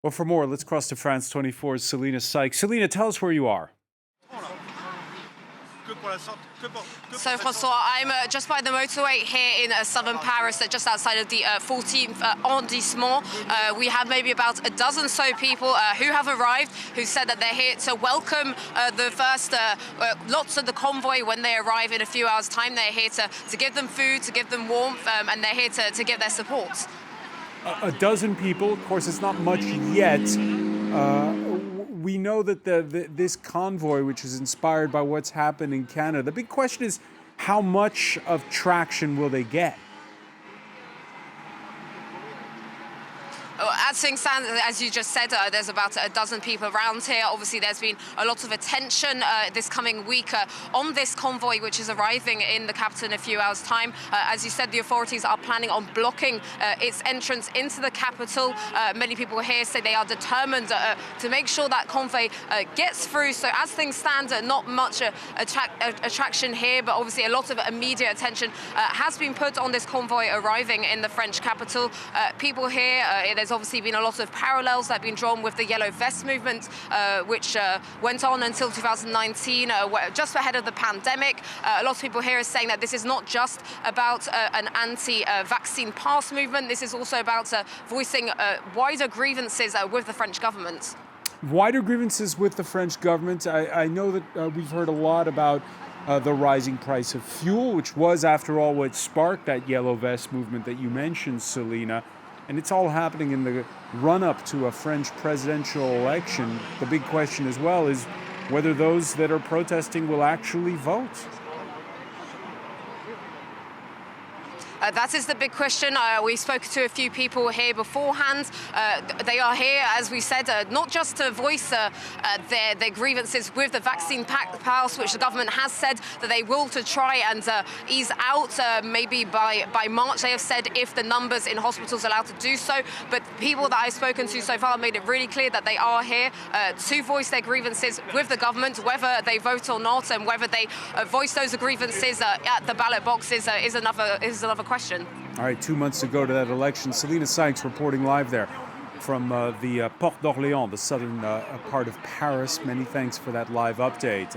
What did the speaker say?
Well, for more, let's cross to France 24's Selina Sykes. Selina, tell us where you are. So, Francois, I'm just by the motorway here in southern Paris, just outside of the 14th arrondissement. We have maybe about a dozen so people who have arrived, who said that they're here to welcome the first lots of the convoy when they arrive in a few hours' time. They're here to give them food, to give them warmth, and they're here to give their support. A dozen people, of course, it's not much yet. We know that this convoy, which is inspired by what's happened in Canada, the big question is how much of traction will they get? As things stand, as you just said, there's about a dozen people around here. Obviously, there's been a lot of attention this coming week on this convoy, which is arriving in the capital in a few hours' time. As you said, the authorities are planning on blocking its entrance into the capital. Many people here say they are determined to make sure that convoy gets through. So as things stand, not much attraction here, but obviously a lot of media attention has been put on this convoy arriving in the French capital. People here, there's obviously been a lot of parallels that have been drawn with the Yellow Vest movement, which went on until 2019, just ahead of the pandemic. A lot of people here are saying that this is not just about an anti-vaccine pass movement. This is also about voicing wider grievances with the French government. Wider grievances with the French government. I know that we've heard a lot about the rising price of fuel, which was, after all, what sparked that Yellow Vest movement that you mentioned, Selina. And it's all happening in the run-up to a French presidential election. The big question as well is whether those that are protesting will actually vote. That is the big question. We spoke to a few people here beforehand. They are here, as we said, not just to voice their grievances with the vaccine pass, which the government has said that they will to try and ease out maybe by March, they have said, if the numbers in hospitals are allowed to do so. But people that I've spoken to so far made it really clear that they are here to voice their grievances with the government, whether they vote or not, and whether they voice those grievances at the ballot box is another question. All right, 2 months to go to that election. Selina Sykes reporting live there from the Porte d'Orléans, the southern part of Paris. Many thanks for that live update.